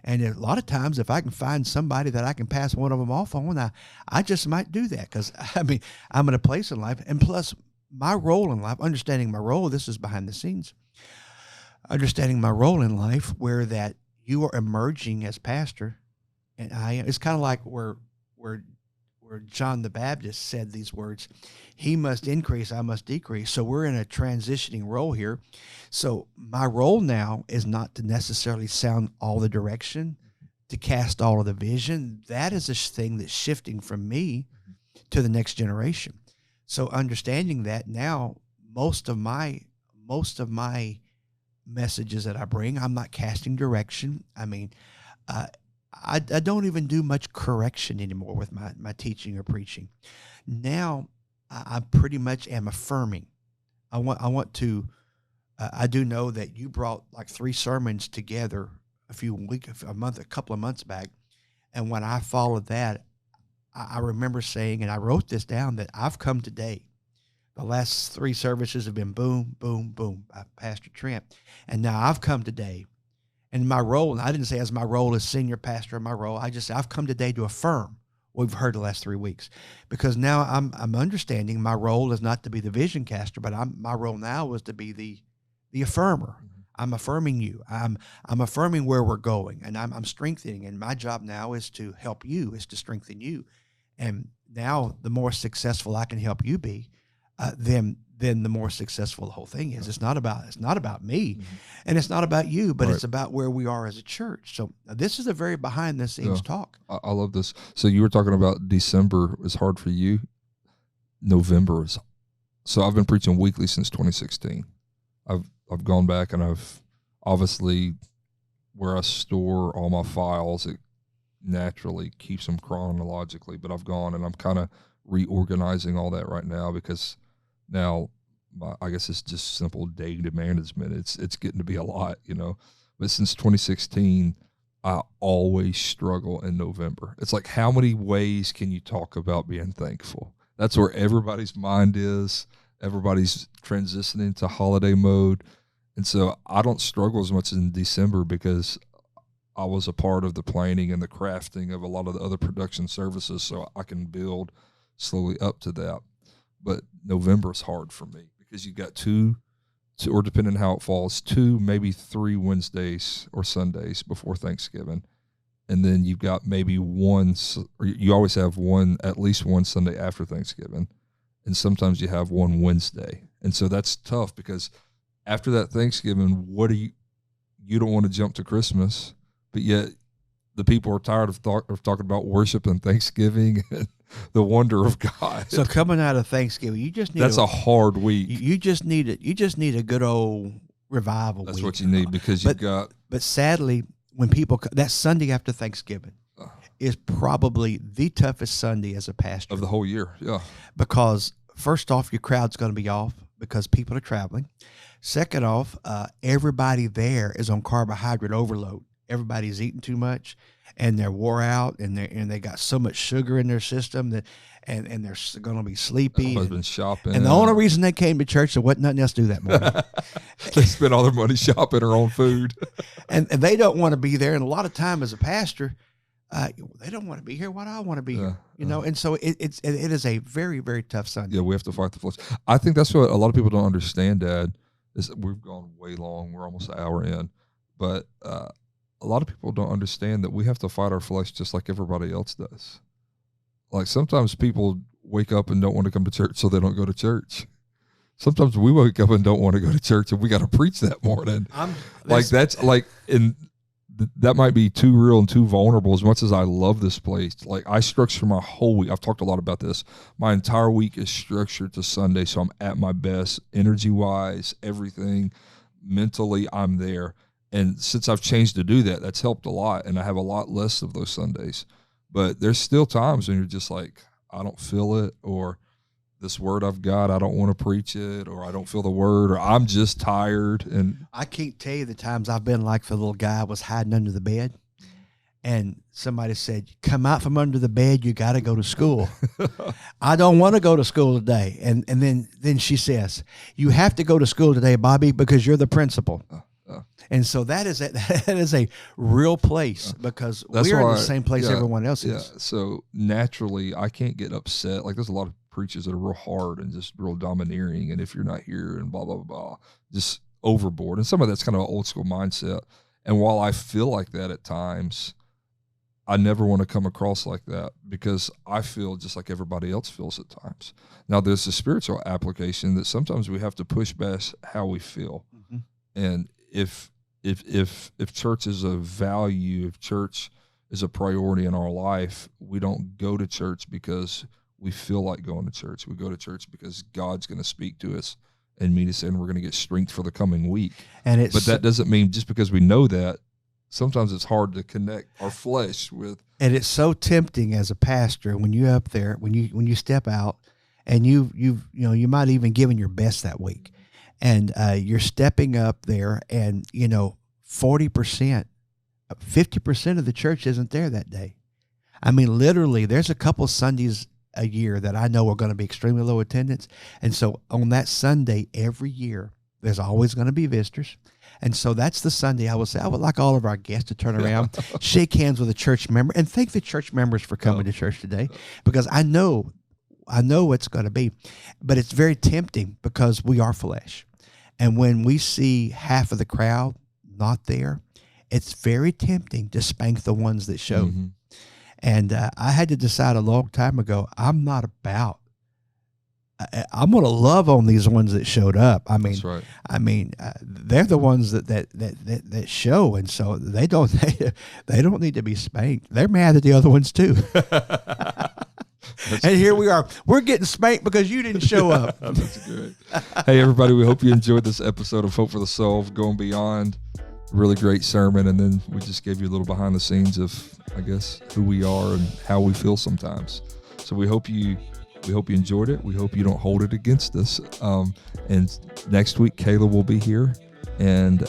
And a lot of times, if I can find somebody that I can pass one of them off on, I just might do that because, I mean, I'm in a place in life. And plus, my role in life, understanding my role, this is behind the scenes, understanding my role in life where that you are emerging as pastor, and I am. It's kind of like where John the Baptist said these words, he must increase, I must decrease. So we're in a transitioning role here. So my role now is not to necessarily sound all the direction, to cast all of the vision. That is a thing that's shifting from me to the next generation. So understanding that now, most of my messages that I bring, I'm not casting direction. I mean, I don't even do much correction anymore with my teaching or preaching. Now, I pretty much am affirming. I do know that you brought like 3 sermons together a couple of months back. And when I followed that, I remember saying, and I wrote this down, that I've come today The last 3 services have been boom, boom, boom by Pastor Trent. And now I've come today, and my role, and I didn't say as my role as senior pastor in my role, I just say I've come today to affirm what we've heard the last 3 weeks. Because now I'm understanding my role is not to be the vision caster, but my role now is to be the affirmer. I'm affirming you. I'm affirming where we're going, and I'm strengthening. And my job now is to help you, is to strengthen you. And now the more successful I can help you be, then the more successful the whole thing is. It's not about me, and it's not about you, but it's about where we are as a church. So this is a very behind the scenes talk. I love this. So you were talking about December is hard for you. November is. So I've been preaching weekly since 2016. I've gone back, and I've obviously where I store all my files, it naturally keeps them chronologically, but I've gone and I'm kind of reorganizing all that right now, because now I guess it's just simple data management. It's getting to be a lot, but since 2016, I always struggle in November. It's like, how many ways can you talk about being thankful? That's where everybody's mind is. Everybody's transitioning to holiday mode. And so I don't struggle as much in December because I was a part of the planning and the crafting of a lot of the other production services, so I can build slowly up to that. But November is hard for me because you got two, or depending on how it falls, 2, maybe 3 Wednesdays or Sundays before Thanksgiving. And then you've got maybe one, or you always have at least one Sunday after Thanksgiving. And sometimes you have one Wednesday. And so that's tough because after that Thanksgiving, you don't want to jump to Christmas, but yet the people are tired of talking about worship and Thanksgiving and the wonder of God. So coming out of Thanksgiving, you just need a hard week. You just need a good old revival. That's week. What you need, because But sadly, when people, that Sunday after Thanksgiving is probably the toughest Sunday as a pastor of the whole year. Yeah, because first off, your crowd's going to be off because people are traveling. Second off, everybody there is on carbohydrate overload. Everybody's eating too much, and they're wore out, and they got so much sugar in their system that, and they're going to be sleepy. Everybody's been shopping, and the only reason they came to church, there wasn't nothing else to do that morning. They spent all their money shopping their own food, and they don't want to be there. And a lot of time as a pastor, they don't want to be here. Why do I want to be here? And so it is a very, very tough Sunday. Yeah, we have to fight the flesh. I think that's what a lot of people don't understand, Dad. Is we've gone way long. We're almost an hour in, but a lot of people don't understand that we have to fight our flesh just like everybody else does. Like sometimes people wake up and don't want to come to church, so they don't go to church. Sometimes we wake up and don't want to go to church, and we got to preach that morning. That might be too real and too vulnerable. As much as I love this place, like I structure my whole week. I've talked a lot about this. My entire week is structured to Sunday, so I'm at my best, energy-wise, everything. Mentally, I'm there. And since I've changed to do that, that's helped a lot, and I have a lot less of those Sundays. But there's still times when you're just like, I don't feel it, or this word I've got, I don't want to preach it, or I don't feel the word, or I'm just tired. And I can't tell you the times I've been like the little guy was hiding under the bed, and somebody said, come out from under the bed, you got to go to school. I don't want to go to school today. And then she says, you have to go to school today, Bobby, because you're the principal. And so that is a real place, because we're in the same place everyone else is. Yeah. So naturally, I can't get upset. Like there's a lot of preachers that are real hard and just real domineering, and if you're not here and blah, blah, blah, just overboard. And some of that's kind of an old school mindset. And while I feel like that at times, I never want to come across like that, because I feel just like everybody else feels at times. Now, there's a spiritual application that sometimes we have to push back how we feel. Mm-hmm. And if church is a value, if church is a priority in our life, we don't go to church because we feel like going to church. We go to church because God's going to speak to us and meet us, and we're going to get strength for the coming week. But that doesn't mean just because we know that, sometimes it's hard to connect our flesh with. And it's so tempting as a pastor when you're up there, when you step out, and you might even given your best that week, and you're stepping up there, and 40%, 50% of the church isn't there that day. I mean, literally, there's a couple Sundays a year that I know are going to be extremely low attendance. And so on that Sunday every year, there's always going to be visitors. And so that's the Sunday I will say, I would like all of our guests to turn around, shake hands with a church member, and thank the church members for coming to church today, because I know it's going to be. But it's very tempting because we are flesh. And when we see half of the crowd not there, it's very tempting to spank the ones that showed. Mm-hmm. And I had to decide a long time ago, I'm going to love on these ones that showed up. I mean, That's right. They're the ones that show, and so they don't need to be spanked. They're mad at the other ones too. And here we are. We're getting spanked because you didn't show up. That's good. Hey, everybody, we hope you enjoyed this episode of Hope for the Soul, Going Beyond. Really great sermon, and then we just gave you a little behind the scenes of, I guess, who we are and how we feel sometimes. So we hope you enjoyed it. We hope you don't hold it against us. And next week, Kayla will be here, and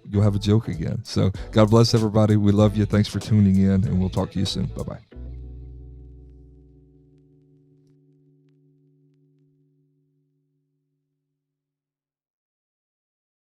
you'll have a joke again. So God bless everybody. We love you. Thanks for tuning in, and we'll talk to you soon. Bye-bye.